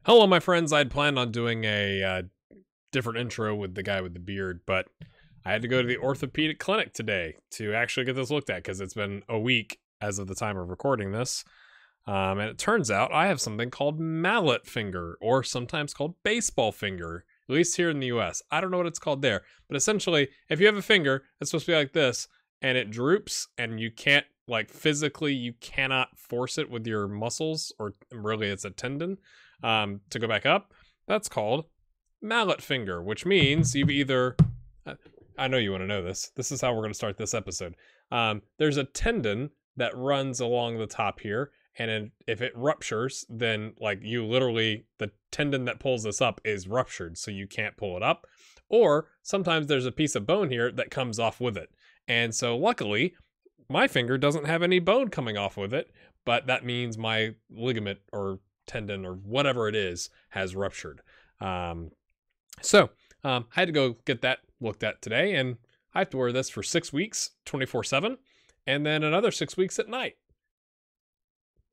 Hello, my friends. I'd planned on doing a different intro with the guy with the beard, but I had to go to the orthopedic clinic today to actually get this looked at because it's been a week as of the time of recording this. And it turns out I have something called mallet finger, or sometimes called baseball finger, at least here in the US. I don't know what it's called there, but essentially, if you have a finger, it's supposed to be like this, and it droops, and you can't, like, physically, you cannot force it with your muscles, or really it's a tendon, to go back up. That's called mallet finger, which means you've either... I know you want to know this. This is how we're going to start this episode. There's a tendon that runs along the top here, and if it ruptures, then like you literally, the tendon that pulls this up is ruptured, so you can't pull it up. Or sometimes there's a piece of bone here that comes off with it. And so luckily, my finger doesn't have any bone coming off with it, but that means my ligament or tendon or whatever it is has ruptured. So I had to go get that looked at today, and I have to wear this for 6 weeks, 24/7, and then another 6 weeks at night.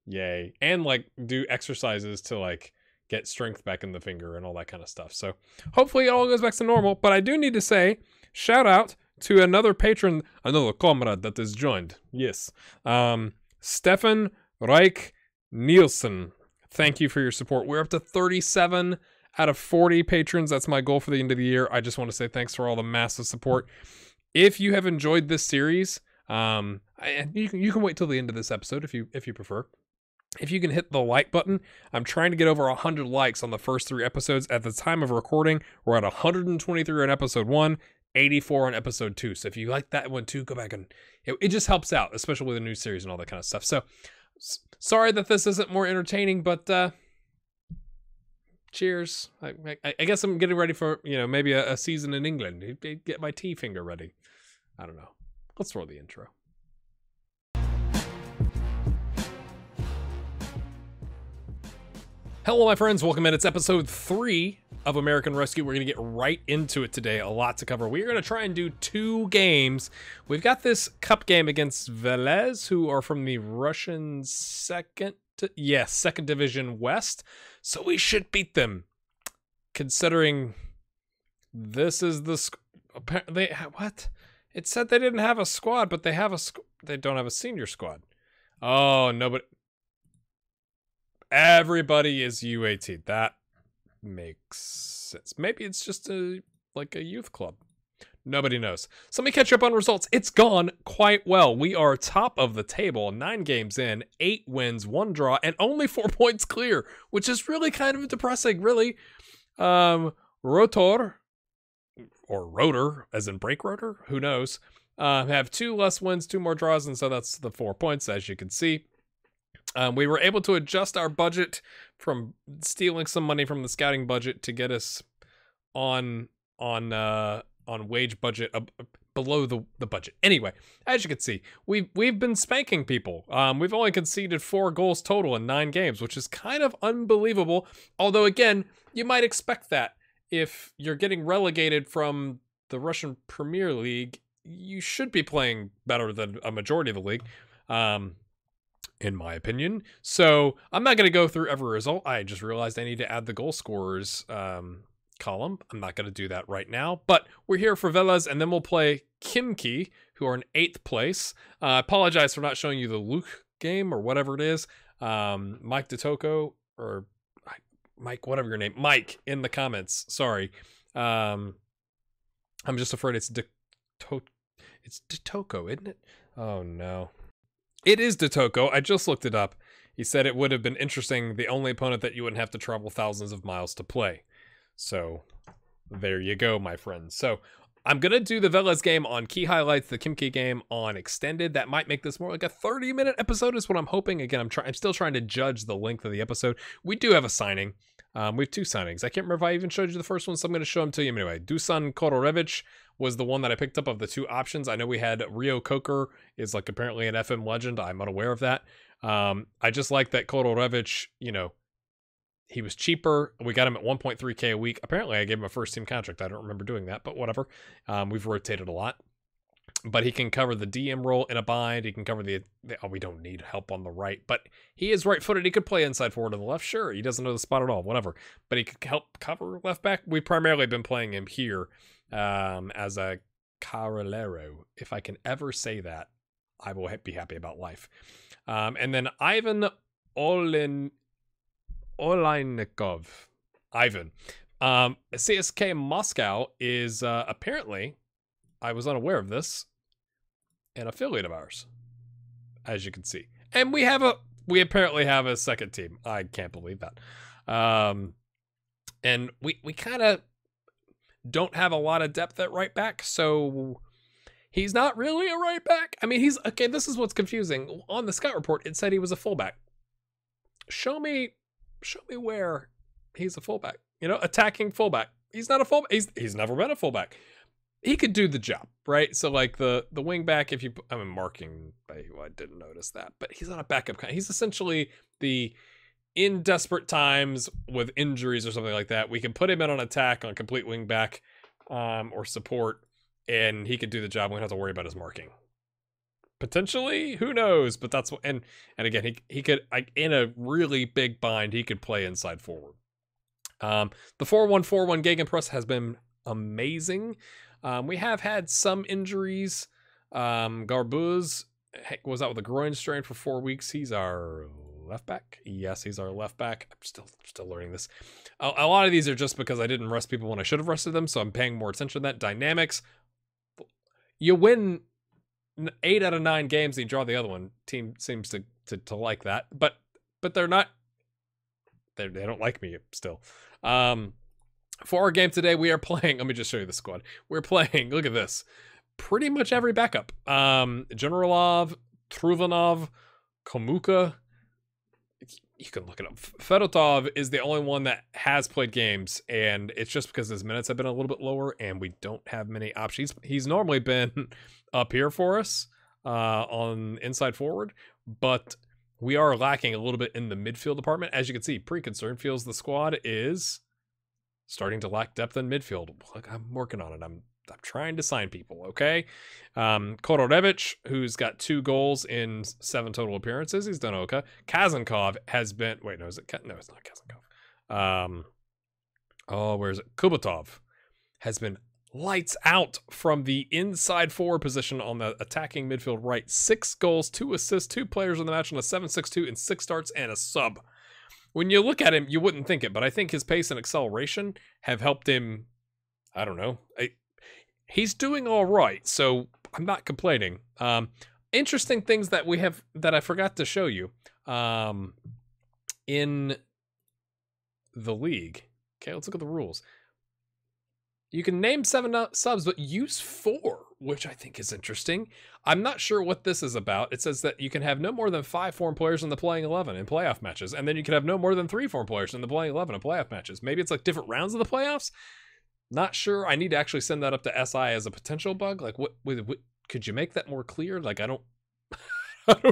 Yay. And like do exercises to like get strength back in the finger and all that kind of stuff. So hopefully it all goes back to normal, but I do need to say, shout out to another patron, another comrade that is joined. Yes. Stefan Reich Nielsen. Thank you for your support. We're up to 37 out of 40 patrons. That's my goal for the end of the year. I just want to say thanks for all the massive support. If you have enjoyed this series, you can wait till the end of this episode if you prefer. If you can hit the like button, I'm trying to get over 100 likes on the first 3 episodes. At the time of recording, we're at 123 on episode 1, 84 on episode 2. So if you like that one too, go back and it just helps out, especially with a new series and all that kind of stuff. So sorry that this isn't more entertaining, but cheers. I guess I'm getting ready for, maybe a season in England. Get my tea finger ready. I don't know. Let's roll the intro. Hello, my friends. Welcome in. It's episode 3 of American Rescue. We're going to get right into it today. A lot to cover. We're going to try and do 2 games. We've got this cup game against Velez, who are from the Russian second division West. So we should beat them. Considering this is the what? It said they didn't have a squad, but they have they don't have a senior squad. Oh, no, but everybody is U18. That makes sense. Maybe it's just like a youth club. Nobody knows. So let me catch up on results. It's gone quite well. We are top of the table, 9 games in, 8 wins, 1 draw, and only 4 points clear, which is really kind of depressing, really. Rotor, or rotor, as in brake rotor, who knows, have 2 less wins, 2 more draws, and so that's the 4 points, as you can see. We were able to adjust our budget from stealing some money from the scouting budget to get us on wage budget below the budget. Anyway, as you can see, we've been spanking people. We've only conceded 4 goals total in 9 games, which is kind of unbelievable. Although again, you might expect that if you're getting relegated from the Russian Premier League, you should be playing better than a majority of the league. In my opinion. So I'm not going to go through every result. I just realized I need to add the goal scorers column. I'm not going to do that right now, but we're here for Velez, and then we'll play Khimki, who are in 8th place. I apologize for not showing you the Luke game or whatever it is. Mike DeToco, or Mike, whatever your name, Mike, in the comments. Sorry. I'm just afraid it's DeToco, isn't it? Oh no. It is DeToco. I just looked it up. He said it would have been interesting, the only opponent that you wouldn't have to travel thousands of miles to play. So, there you go, my friends. So, I'm going to do the Velez game on key highlights, the Khimki game on extended. That might make this more like a 30-minute episode is what I'm hoping. Again, I'm still trying to judge the length of the episode. We do have a signing. We have 2 signings. I can't remember if I even showed you the first one, so I'm going to show them to you anyway. Dusan Kororevic was the one that I picked up of the 2 options. I know we had Rio Coker is like apparently an FM legend. I'm unaware of that. I just like that Kororevic, he was cheaper. We got him at 1.3K a week. Apparently I gave him a first team contract. I don't remember doing that, but whatever. We've rotated a lot. but he can cover the DM role in a bind. He can cover the oh, we don't need help on the right, but he is right-footed. He could play inside forward on the left. Sure, he doesn't know the spot at all, whatever. But he could help cover left back. We've primarily been playing him here as a carrilero. If I can ever say that, I will be happy about life. And then Ivan Oleinikov. Ivan. CSK Moscow is apparently, I was unaware of this, an affiliate of ours, as you can see. And we apparently have a second team. I can't believe that. And we kind of don't have a lot of depth at right back, so he's not really a right back. I mean, okay, this is what's confusing. On the scout report, it said he was a fullback. Show me where he's a fullback. You know, attacking fullback. He's not a fullback. He's never been a fullback. He could do the job, right? So like the wing back, if you, I'm marking, I didn't notice that, but he's not a backup. He's essentially in desperate times with injuries or something like that, we can put him in on attack on complete wing back or support, and he could do the job. We don't have to worry about his marking. Potentially, who knows? But that's what, and again, he could, in a really big bind, he could play inside forward. The 4-1-4-1 Gegenpress has been amazing. We have had some injuries. Garbuz was out with a groin strain for 4 weeks. He's our left back. Yes, he's our left back. I'm still learning this. A lot of these are just because I didn't rest people when I should have rested them, so I'm paying more attention to that. Dynamics. You win 8 out of 9 games and you draw the other one. Team seems to like that, but they're not. They don't like me still. For our game today, we are playing. Let me just show you the squad. We're playing. Look at this. Pretty much every backup. Generalov, Truvanov, Komuka. You can look it up. Fedotov is the only one that has played games, and it's just because his minutes have been a little bit lower, and we don't have many options. He's normally been up here for us on inside forward, but we are lacking a little bit in the midfield department. As you can see, Pre-Concern feels the squad is starting to lack depth in midfield. Look, I'm working on it. I'm trying to sign people, okay? Kodorevich, who's got 2 goals in 7 total appearances. He's done okay. Kazankov has been... Wait, no, is it... No, it's not Kazankov. Where is it? Kubatov has been lights out from the inside forward position on the attacking midfield right. 6 goals, 2 assists, 2 players in the match on a 7-6-2 and 6 starts and a sub. When you look at him, you wouldn't think it, but I think his pace and acceleration have helped him. I don't know. He's doing all right, so I'm not complaining. Interesting things that we have that I forgot to show you in the league. Okay, let's look at the rules. You can name 7 subs, but use 4, which I think is interesting. I'm not sure what this is about. It says that you can have no more than 5 foreign players in the playing 11 in playoff matches, and then you can have no more than 3 foreign players in the playing 11 in playoff matches. Maybe it's like different rounds of the playoffs. Not sure. I need to actually send that up to SI as a potential bug. Like, what could you make that more clear? Like, I don't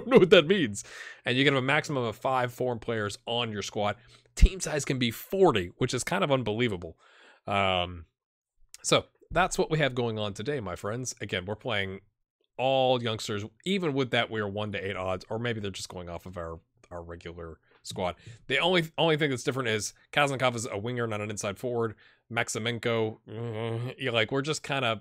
know what that means. And you can have a maximum of 5 foreign players on your squad. Team size can be 40, which is kind of unbelievable. So that's what we have going on today, my friends. Again, we're playing all youngsters. Even with that, we are 1-8 odds, or maybe they're just going off of our regular squad. The only thing that's different is Kazankov is a winger, not an inside forward. Maximenko, we're just kind of,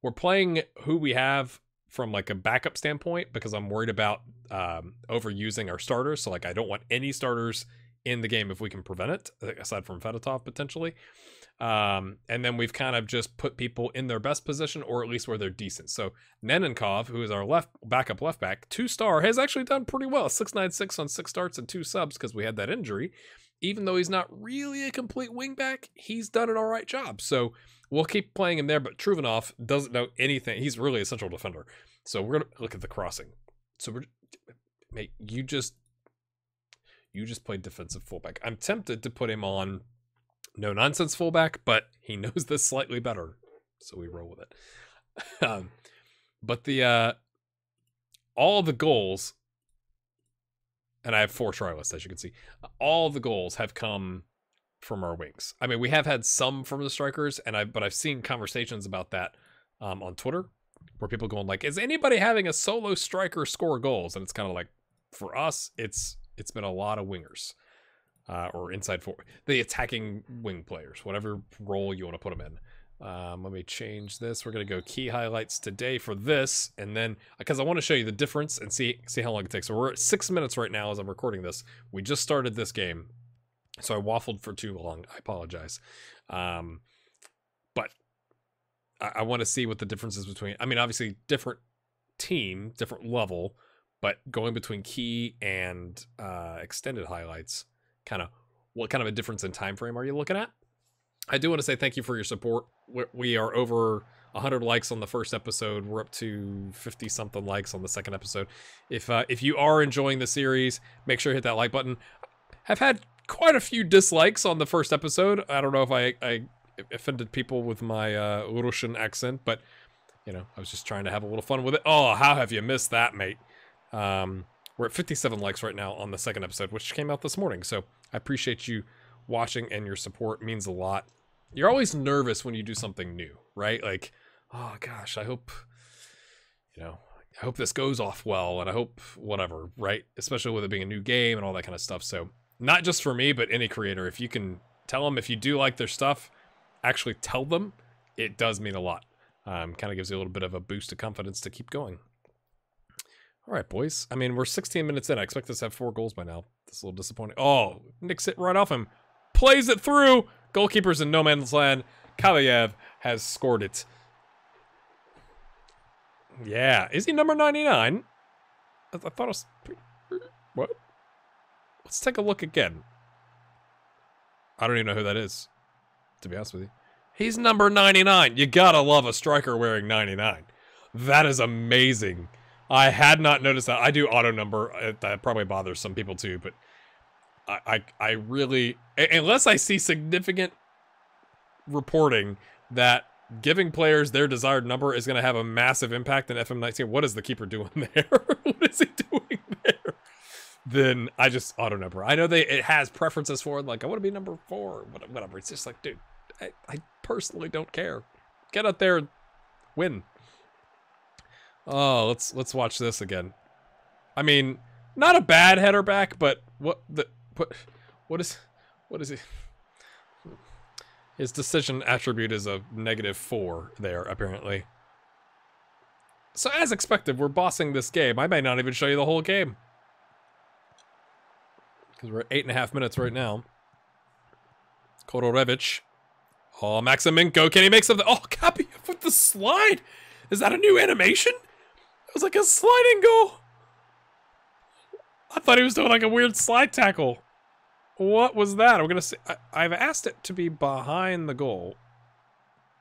we're playing who we have from like a backup standpoint, because I'm worried about overusing our starters. So like, I don't want any starters in the game if we can prevent it, aside from Fedotov potentially. And then we've kind of just put people in their best position, or at least where they're decent. So Nenenkov, who is our backup left back, 2-star, has actually done pretty well. 6.96 on 6 starts and 2 subs because we had that injury. Even though he's not really a complete wingback, he's done an all right job. So we'll keep playing him there, but Truvanov doesn't know anything. He's really a central defender. So we're going to look at the crossing. So mate, you just played defensive fullback. I'm tempted to put him on no nonsense fullback, but he knows this slightly better, so we roll with it. But all the goals, and I have 4 try lists, as you can see, all the goals have come from our wings. I mean, we have had some from the strikers, but I've seen conversations about that on Twitter, where people going like, is anybody having a solo striker score goals? And it's kind of like, for us, it's been a lot of wingers. Or inside forward, the attacking wing players, whatever role you want to put them in. Let me change this. We're going to go key highlights today for this. And then, because I want to show you the difference and see how long it takes. So we're at 6 minutes right now as I'm recording this. We just started this game. So I waffled for too long. I apologize. But I want to see what the difference is between, I mean, obviously different team, different level, but going between key and extended highlights, what kind of a difference in time frame are you looking at? I do want to say thank you for your support. We are over 100 likes on the first episode. We're up to 50 something likes on the second episode. If you are enjoying the series, make sure to hit that like button. I've had quite a few dislikes on the first episode. I don't know if I offended people with my Russian accent, but you know, I was just trying to have a little fun with it. Oh, how have you missed that, mate? We're at 57 likes right now on the second episode, which came out this morning. So I appreciate you watching, and your support means a lot. You're always nervous when you do something new, right? Like, oh gosh, I hope this goes off well, and I hope whatever, right? Especially with it being a new game and all that kind of stuff. So not just for me, but any creator, if you can tell them if you do like their stuff, actually tell them, it does mean a lot. Kind of gives you a little bit of a boost of confidence to keep going. All right, boys. I mean, we're 16 minutes in. I expect us to have 4 goals by now. That's a little disappointing. Oh, nicks it right off him. Plays it through. Goalkeeper's in no man's land. Kavayev has scored it. Yeah. Is he number 99? I thought it was... What? Let's take a look again. I don't even know who that is, to be honest with you. He's number 99. You gotta love a striker wearing 99. That is amazing. I had not noticed that. I do auto number. That probably bothers some people too, but I really, unless I see significant reporting that giving players their desired number is going to have a massive impact in FM19. What is the keeper doing there? What is he doing there? Then I just auto number. I know it has preferences for it. Like, I want to be number 4, whatever. It's just like, dude, I personally don't care. Get out there and win. Oh, let's watch this again. I mean, not a bad header back, but what is he? His decision attribute is a -4 there, apparently. So as expected, we're bossing this game. I may not even show you the whole game, because we're at 8.5 minutes right now. Kodorevich. Oh, Maximenko, can he make something? Oh, copy with the slide. Is that a new animation? It was like a sliding goal. I thought he was doing like a weird slide tackle. What was that? I'm gonna say I've asked it to be behind the goal.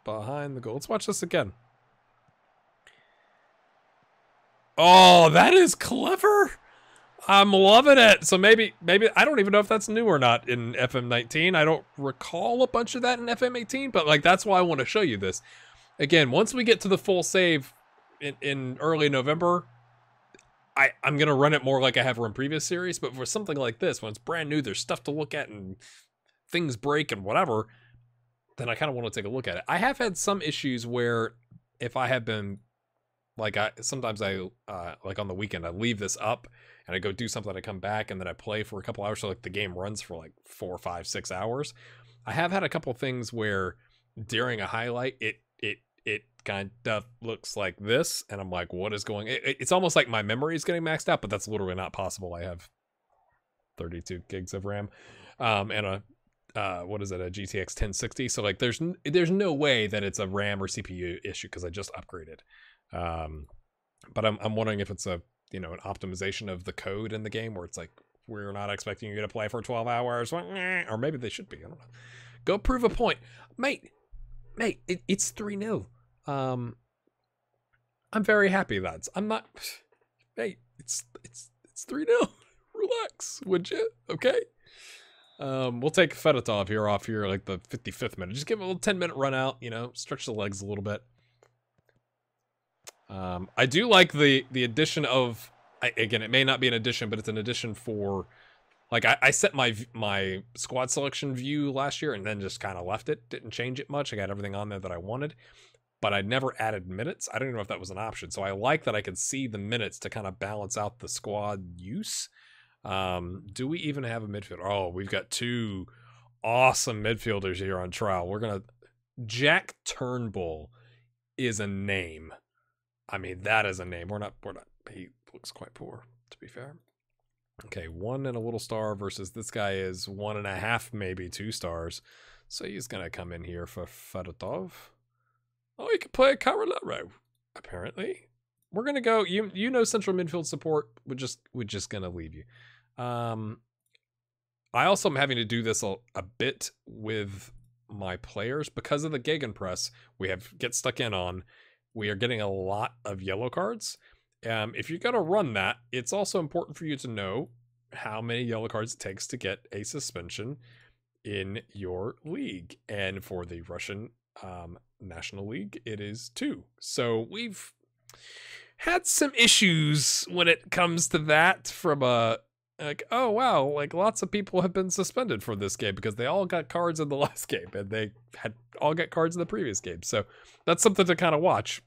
Behind the goal. Let's watch this again. Oh, that is clever. I'm loving it. So maybe I don't even know if that's new or not in FM19. I don't recall a bunch of that in FM18, but like that's why I want to show you this. Again, once we get to the full save in early November, I'm going to run it more like I have run previous series, but for something like this, when it's brand new, there's stuff to look at and things break and whatever, then I kind of want to take a look at it. I have had some issues where if I have been, like sometimes I like on the weekend, I leave this up and I go do something, I come back and then I play for a couple hours, so like the game runs for like 4, 5, 6 hours. I have had a couple things where during a highlight, it kind of looks like this, and I'm like, what is going? It's almost like my memory is getting maxed out, but that's literally not possible. I have 32 gigs of RAM, and a what is it, a GTX 1060. So like, there's no way that it's a RAM or CPU issue because I just upgraded. But I'm wondering if it's an optimization of the code in the game where it's like, we're not expecting you to play for 12 hours, or maybe they should be. I don't know. Go prove a point, mate. It's 3-0. I'm very happy, lads. I'm not. Hey, it's 3-0. Relax, would you? Okay. We'll take Fedotov here off here like the 55th minute. Just give him a little 10-minute run out. Stretch the legs a little bit. I do like the addition of. Again, it may not be an addition, but it's an addition for. Like I set my squad selection view last year and then just kind of left it. Didn't change it much. I got everything on there that I wanted. but I never added minutes. I don't even know if that was an option. So I like that I can see the minutes to kind of balance out the squad use. Do we even have a midfielder? Oh, we've got 2 awesome midfielders here on trial. We're going to... Jack Turnbull is a name. I mean, that is a name. We're not... He looks quite poor, to be fair. Okay, 1 and a little star versus this guy is 1.5, maybe 2 stars. So he's going to come in here for Fedotov. Oh, he could play a Carolero, apparently. We're going to go... You know central midfield support. We're just going to leave you. I also am having to do this a bit with my players because of the Gegenpress we have get stuck in on. We are getting a lot of yellow cards. If you're going to run that, it's also important for you to know how many yellow cards it takes to get a suspension in your league. And for the Russian National League, it is 2. So we've had some issues when it comes to that from a... Like, oh, wow, like lots of people have been suspended for this game because they all got cards in the last game and they had all got cards in the previous game. So that's something to kind of watch.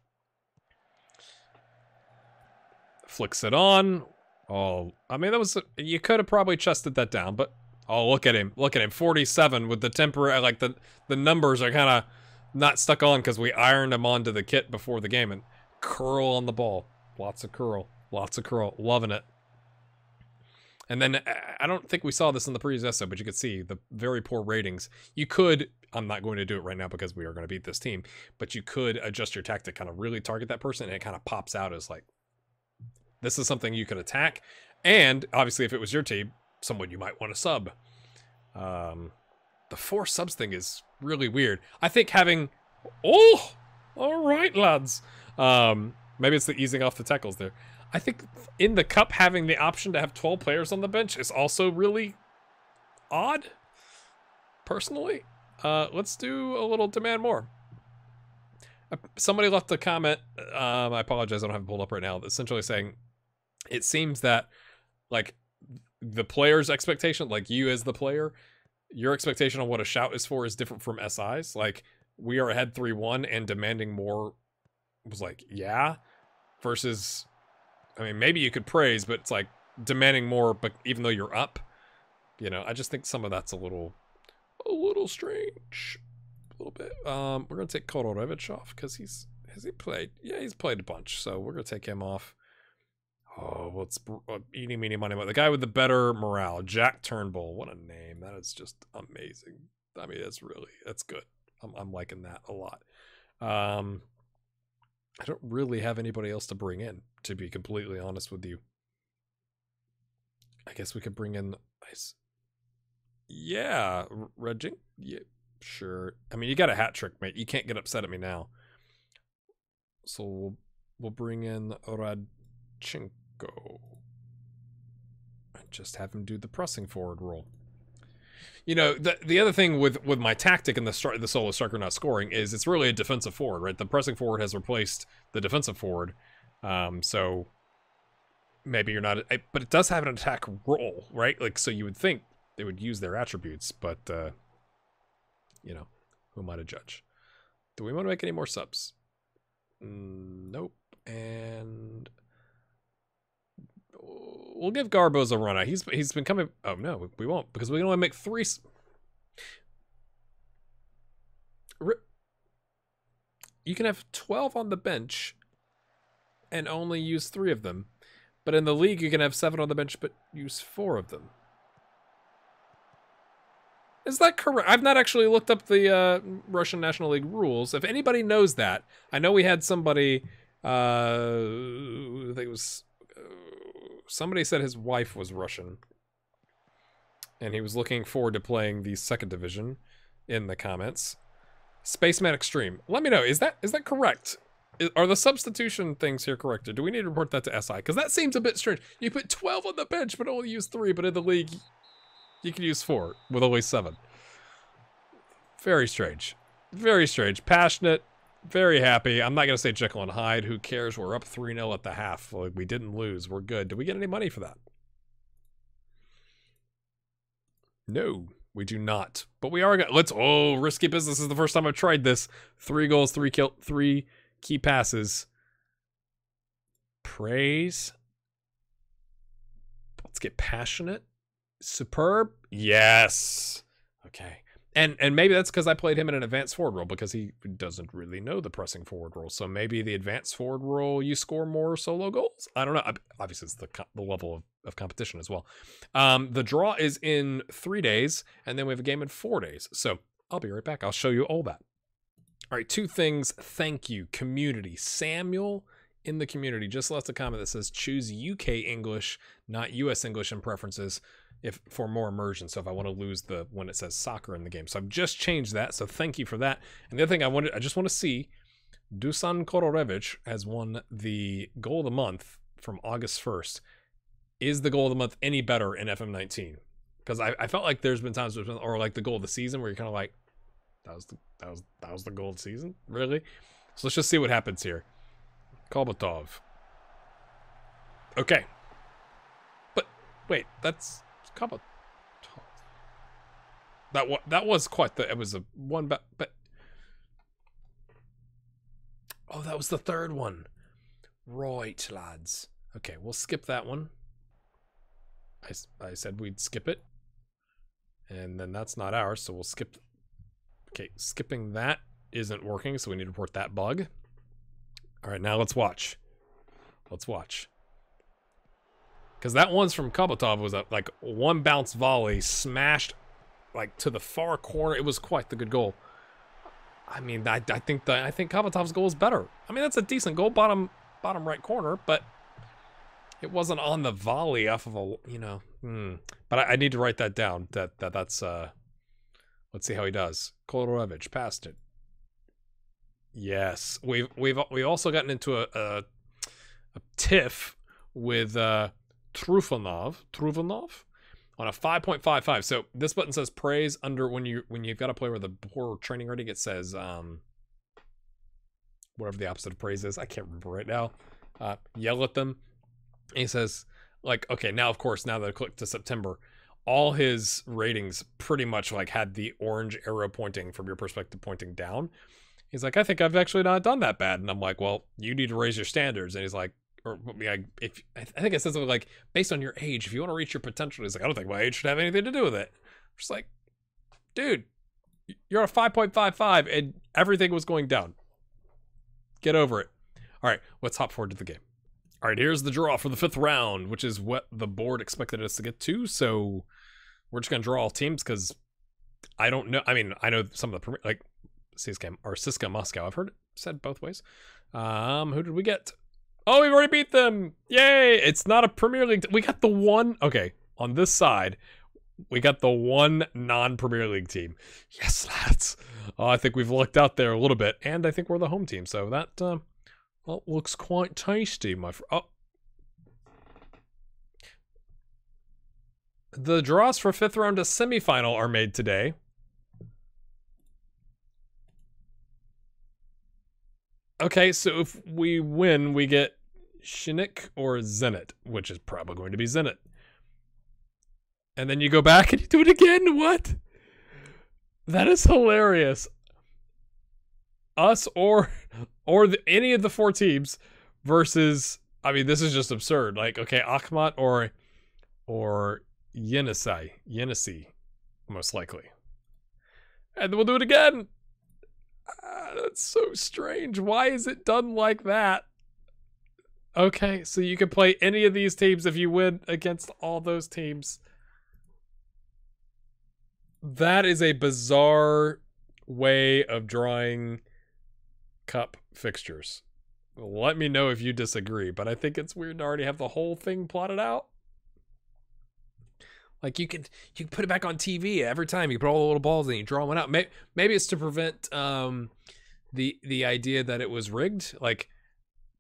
Flicks it on. Oh, I mean, that was... You could have probably chested that down, but... Oh, look at him. Look at him. 47 with the temporary... Like, the numbers are kind of not stuck on because we ironed them onto the kit before the game. And curl on the ball. Lots of curl. Lots of curl. Loving it. And then, I don't think we saw this in the previous episode, but you could see the very poor ratings. You could, I'm not going to do it right now because we are going to beat this team, but you could adjust your tactic, kind of really target that person, and it kind of pops out as like, this is something you could attack. And, obviously, if it was your team, someone you might want to sub. The 4 subs thing is really weird. I think having... Oh! Alright, lads. Maybe it's the easing off the tackles there. I think in the cup, having the option to have 12 players on the bench is also really odd, personally. Let's do a little demand more. Somebody left a comment, I apologize, I don't have it pulled up right now, essentially saying, it seems that, like, the player's expectation, like you as the player, your expectation on what a shout is for is different from SI's. Like, we are ahead 3-1 and demanding more was like, yeah, versus... I mean, maybe you could praise, but it's like demanding more, but even though you're up, you know, I just think some of that's a little strange. A little bit. We're going to take Khabarovsk off because has he played? Yeah, he's played a bunch. So we're going to take him off. Oh, well, it's eating meeny money. The guy with the better morale, Jack Turnbull. What a name. That is just amazing. I mean, that's good. I'm liking that a lot. I don't really have anybody else to bring in, to be completely honest with you. I guess we could bring in... Yeah, Rajink? Yeah, sure. I mean, you got a hat trick, mate. You can't get upset at me now. So we'll bring in Radchenko. And just have him do the pressing forward role. You know, the other thing with my tactic in the solo striker not scoring is it's really a defensive forward, right? The pressing forward has replaced the defensive forward. So maybe you're not... But it does have an attack role, right? Like, so you would think they would use their attributes, but, you know, who am I to judge? Do we want to make any more subs? Nope. And... We'll give Garbos a run. He's been coming... Oh, no, we won't, because we can only make 3... You can have 12 on the bench and only use 3 of them. But in the league, you can have 7 on the bench, but use 4 of them. Is that correct? I've not actually looked up the Russian National League rules. If anybody knows that, I know we had somebody... I think it was... somebody said his wife was Russian. And he was looking forward to playing the 2nd division in the comments. Spaceman Extreme. Let me know, is that correct? Are the substitution things here correct? Or do we need to report that to SI? Because that seems a bit strange. You put 12 on the bench, but only use 3, but in the league, you can use 4 with only 7. Very strange. Very strange. Passionate. Very happy. I'm not going to say Jekyll and Hyde. Who cares? We're up 3-0 at the half. Like, we didn't lose. We're good. Did we get any money for that? No. We do not. But we are going to... Oh, risky business. This is the first time I've tried this. 3 goals, 3 key passes. Praise. Let's get passionate. Superb. Yes. Okay. And maybe that's because I played him in an advanced forward role, because he doesn't really know the pressing forward role. So maybe the advanced forward role, you score more solo goals. I don't know. Obviously, it's the level of competition as well. The draw is in 3 days, and then we have a game in 4 days. So I'll be right back. I'll show you all that. All right, 2 things. Thank you, community. Samuel in the community just left a comment that says choose UK English, not US English in preferences, if for more immersion. So if I want to lose the when it says soccer in the game. So I've just changed that. So thank you for that. And the other thing I just want to see, Dusan Korolevic has won the goal of the month from August 1st. Is the goal of the month any better in FM19? Because I felt like there's been times or like the goal of the season where you're kind of like, that was the goal of the season? Really? So let's just see what happens here. Kolbatov. Okay. But wait, that's Kolbatov. That was quite the... It was a one... But oh, that was the third one. Right, lads. Okay, we'll skip that one. I said we'd skip it. And then that's not ours, so we'll skip... Okay, skipping that isn't working, so we need to report that bug. All right, now let's watch. Let's watch. Because that one's from Kolbatov was a like one bounce volley smashed like to the far corner. It was quite the good goal. I mean, I think Kolbatov's goal is better. I mean, that's a decent goal, bottom right corner, but it wasn't on the volley off of a, you know. But I need to write that down. That's let's see how he does. Kolorovic passed it. Yes, we've also gotten into a tiff with Trufanov on a 5.55. So this button says praise under when you've got a player with a poor training rating. It says whatever the opposite of praise is. I can't remember right now. Yell at them. And he says like, okay, now of course now that I clicked to September, all his ratings pretty much like had the orange arrow pointing from your perspective pointing down. He's like, I think I've actually not done that bad. And I'm like, well, you need to raise your standards. And he's like, or I think it says something like, based on your age, if you want to reach your potential. He's like, I don't think my age should have anything to do with it. I'm just like, dude, you're a 5.55 and everything was going down. Get over it. All right, let's hop forward to the game. All right, here's the draw for the 5th round, which is what the board expected us to get to. So we're just going to draw all teams because I don't know. I mean, I know some of the, like, CSKA or CSKA Moscow. I've heard it said both ways. Who did we get? Oh, we've already beat them. Yay. It's not a Premier League. We got the one. Okay. On this side, we got the one non-Premier League team. Yes, lads. Oh, I think we've lucked out there a little bit. And I think we're the home team. So that well, looks quite tasty, my friend. Oh. The draws for 5th round to semifinal are made today. Okay, so if we win, we get Shinik or Zenit, which is probably going to be Zenit. And then you go back and you do it again? What? That is hilarious. Us or any of the 4 teams versus, I mean, this is just absurd. Like, okay, Akhmat or Yenisei, most likely. And then we'll do it again. That's so strange. Why is it done like that? Okay, so you can play any of these teams if you win against all those teams. That is a bizarre way of drawing cup fixtures. Let me know if you disagree, but I think it's weird to already have the whole thing plotted out. Like you can put it back on TV every time. You put all the little balls and you draw one out. Maybe it's to prevent the idea that it was rigged. Like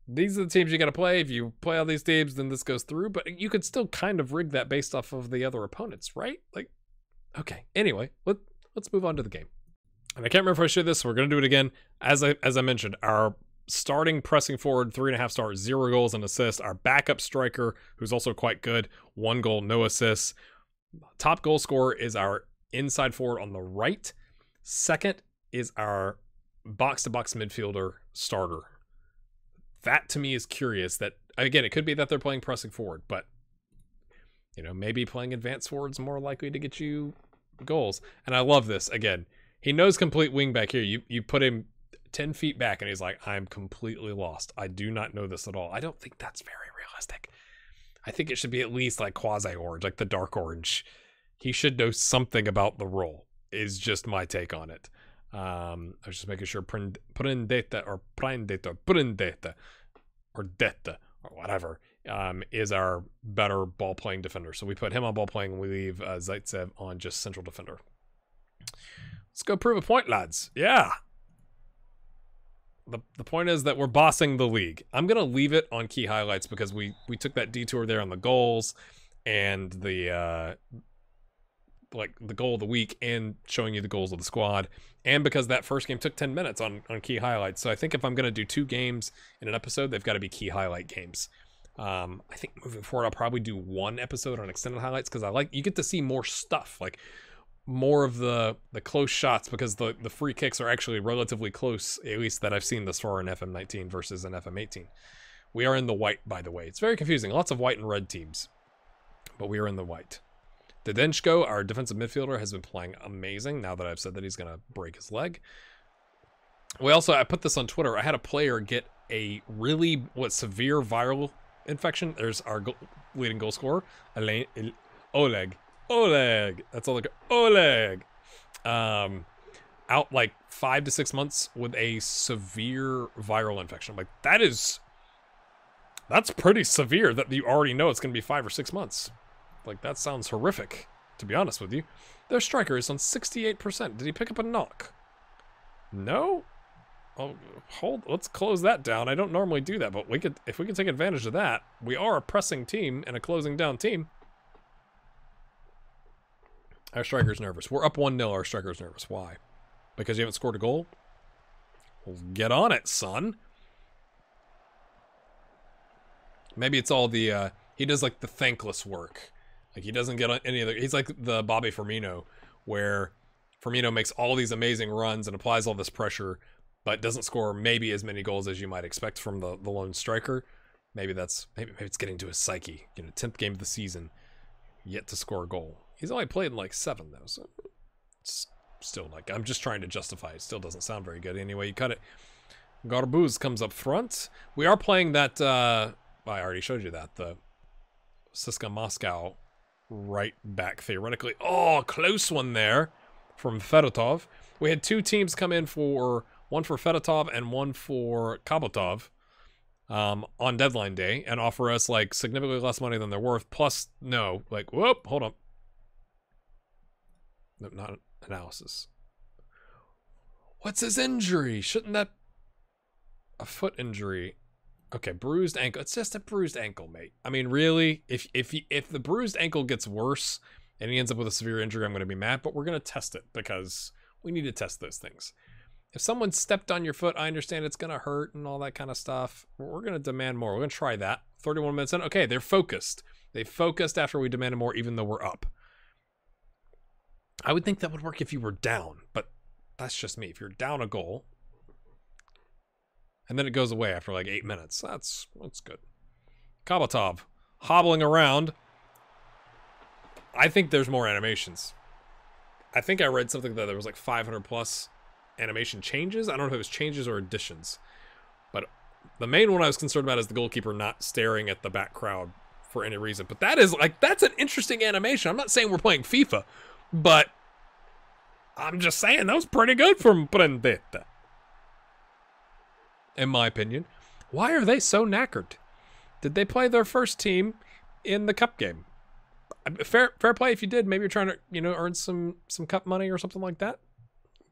these are the teams you got to play. If you play all these teams, then this goes through. But you could still kind of rig that based off of the other opponents, right? Like, okay. Anyway, let's move on to the game. And I can't remember if I showed this, so we're gonna do it again. As I mentioned, our starting pressing forward 3.5 stars, 0 goals and assists. Our backup striker, who's also quite good, 1 goal, no assists. Top goal scorer is our inside forward on the right. Second is our box-to-box midfielder starter. That to me is curious. That again, it could be that they're playing pressing forward, but you know, maybe playing advanced forward's more likely to get you goals. And I love this. Again, he knows complete wing back here. You put him 10 feet back and he's like, I'm completely lost. I do not know this at all. I don't think that's very realistic. I think it should be at least like quasi-orange, like the dark orange. He should know something about the role, is just my take on it. I was just making sure Prendeta or whatever is our better ball playing defender. So we put him on ball playing and we leave Zaitsev on just central defender. Let's go prove a point, lads. Yeah. The point is that we're bossing the league. I'm gonna leave it on key highlights because we took that detour there on the goals and the like the goal of the week and showing you the goals of the squad, and because that first game took 10 minutes on key highlights. So I think if I'm gonna do 2 games in an episode, they've got to be key highlight games. I think moving forward I'll probably do 1 episode on extended highlights because you get to see more stuff, like more of the close shots, because the free kicks are actually relatively close, at least that I've seen thus far in FM19 versus in FM18. We are in the white, by the way. It's very confusing. Lots of white and red teams, but we are in the white. Dedenchko, our defensive midfielder, has been playing amazing now that I've said that he's going to break his leg. I put this on Twitter. I had a player get a really, severe viral infection. There's our leading goal scorer, Oleg. That's all. Oleg. Out like 5 to 6 months with a severe viral infection. I'm like, that's pretty severe that you already know it's going to be 5 or 6 months. Like, that sounds horrific, to be honest with you. Their striker is on 68%. Did he pick up a knock? No? Oh, let's close that down. I don't normally do that, but if we could take advantage of that. We are a pressing team and a closing down team. Our striker's nervous. We're up 1-0. Our striker's nervous. Why? Because you haven't scored a goal? Well, get on it, son. Maybe it's all the, he does like the thankless work. Like, he doesn't get on any other. He's like the Bobby Firmino, where Firmino makes all these amazing runs and applies all this pressure, but doesn't score maybe as many goals as you might expect from the lone striker. Maybe it's getting to his psyche. 10th game of the season, yet to score a goal. He's only played in like 7 though, so it's still like, I'm just trying to justify it. Still doesn't sound very good. Anyway, you cut it. Garbuz comes up front. We are playing that. I already showed you that, the CSKA Moscow right back theoretically. Oh, close one there from Fedotov. We had 2 teams come in one for Fedotov and one for Kabatov on deadline day and offer us like significantly less money than they're worth. Plus, whoop, hold on. No, not analysis. What's his injury? Shouldn't that a foot injury? Okay, bruised ankle. It's just a bruised ankle, mate. I mean, really, if the bruised ankle gets worse and he ends up with a severe injury, I'm going to be mad, but we're going to test it because we need to test those things. If someone stepped on your foot, I understand it's going to hurt and all that kind of stuff. We're going to demand more. We're going to try that. 31 minutes in. Okay, they're focused. They focused after we demanded more, even though we're up. I would think that would work if you were down, but that's just me. If you're down a goal, and then it goes away after like 8 minutes, that's good. Kabatov hobbling around. I think there's more animations. I think I read something that there was like 500 plus animation changes. I don't know if it was changes or additions, but the main one I was concerned about is the goalkeeper not staring at the back crowd for any reason. But that's an interesting animation. I'm not saying we're playing FIFA, but I'm just saying that was pretty good from Prendeta, in my opinion. Why are they so knackered? Did they play their first team in the cup game? Fair play if you did. Maybe you're trying to, earn some cup money or something like that.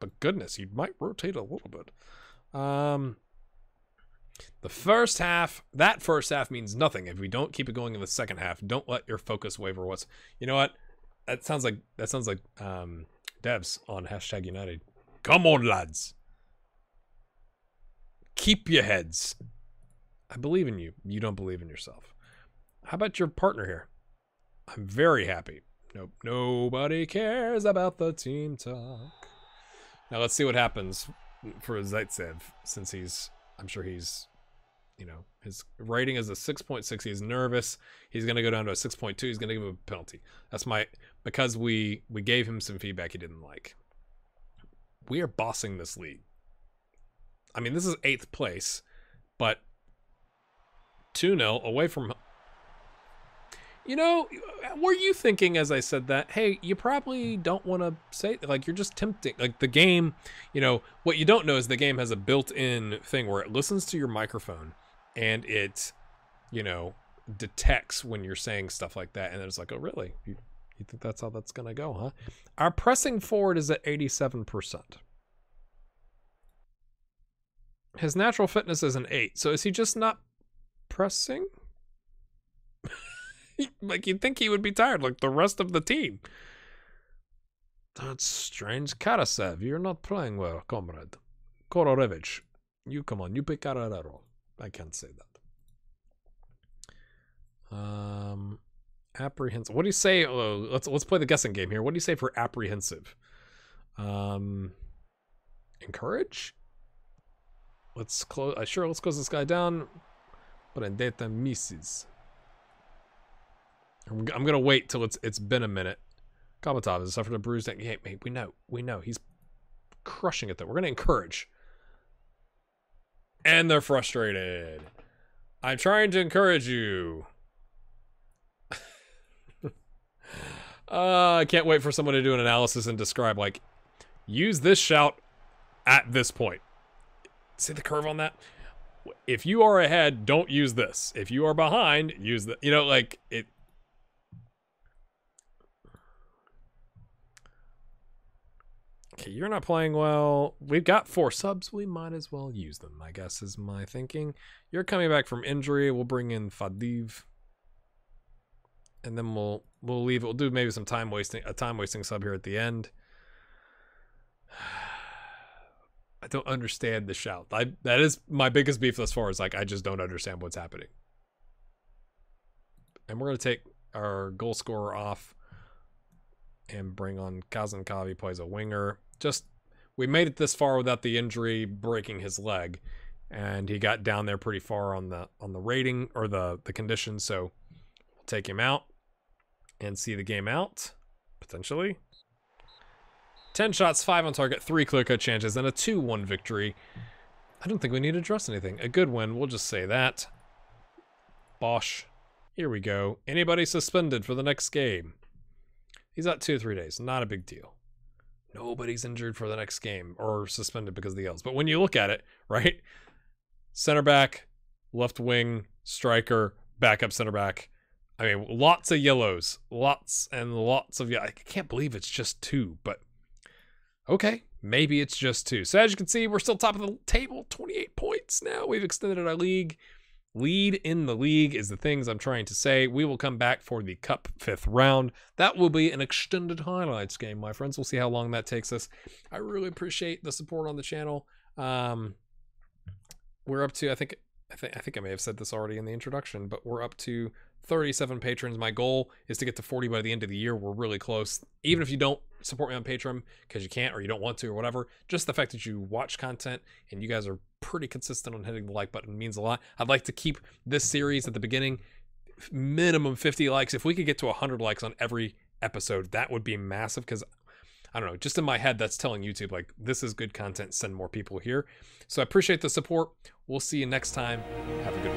But goodness, you might rotate a little bit. The first half, that first half means nothing if we don't keep it going in the second half. Don't let your focus waver. You know what? That sounds like devs on #United. Come on, lads. Keep your heads. I believe in you. You don't believe in yourself. How about your partner here? I'm very happy. Nope. Nobody cares about the team talk. Now let's see what happens for Zaitsev, since I'm sure he's, you know, his rating is a 6.6. He's nervous. He's going to go down to a 6.2. He's going to give him a penalty. That's because we gave him some feedback he didn't like. We are bossing this league. I mean, this is 8th place, but 2-0 away from... You know, were you thinking as I said that, hey, you probably don't want to say, like, you're just tempting. Like, the game, you know, what you don't know is the game has a built-in thing where it listens to your microphone and it, you know, detects when you're saying stuff like that. And then it's like, oh, really? You think that's how that's going to go, huh? Our pressing forward is at 87%. His natural fitness is an 8. So is he just not pressing? Like, you'd think he would be tired like the rest of the team. That's strange. Karasev, you're not playing well, comrade. Kororevich, you come on, you pick Carrero. I can't say that. Apprehensive. What do you say? Let's play the guessing game here. What do you say for apprehensive? Encourage? Let's close. Sure, let's close this guy down. Prendeta misses. I'm gonna wait till it's been a minute. Kabatov has suffered a bruise neck. Hey, mate, we know. He's crushing it though. We're gonna encourage. And they're frustrated. I'm trying to encourage you. I can't wait for someone to do an analysis and describe, like, use this shout at this point. See the curve on that? If you are ahead, don't use this. If you are behind, use the, you know, like, it. Okay, you're not playing well. We've got 4 subs. We might as well use them, I guess, is my thinking. You're coming back from injury. We'll bring in Fadiv. And then we'll leave it. We'll do maybe some time wasting sub here at the end. I don't understand the shout. That is my biggest beef thus far, is like, I just don't understand what's happening. And we're going to take our goal scorer off and bring on Kazankov. He plays a winger. Just, we made it this far without the injury breaking his leg, and he got down there pretty far on the rating or the conditions, so we'll take him out and see the game out potentially. 10 shots, 5 on target, 3 clear-cut chances, and a 2-1 victory. I don't think we need to address anything. A good win, we'll just say that. Bosh. Here we go. Anybody suspended for the next game? He's out 2 or 3 days. Not a big deal. Nobody's injured for the next game or suspended because of the L's. But when you look at it, right? Center back, left wing, striker, backup center back. I mean, lots of yellows. Lots and lots of... I can't believe it's just 2, but... Okay, maybe it's just 2. So as you can see, we're still top of the table. 28 points now. We've extended our lead in the league is the things I'm trying to say. We will come back for the Cup 5th round. That will be an extended highlights game, my friends. We'll see how long that takes us. I really appreciate the support on the channel. We're up to, I think I may have said this already in the introduction, but we're up to 37 patrons. My goal is to get to 40 by the end of the year. We're really close. Even if you don't support me on Patreon because you can't or you don't want to or whatever, just the fact that you watch content and you guys are pretty consistent on hitting the like button means a lot. I'd like to keep this series at the beginning minimum 50 likes. If we could get to 100 likes on every episode, that would be massive, because I don't know, just in my head, that's telling YouTube, like, this is good content, send more people here. So I appreciate the support. We'll see you next time. Have a good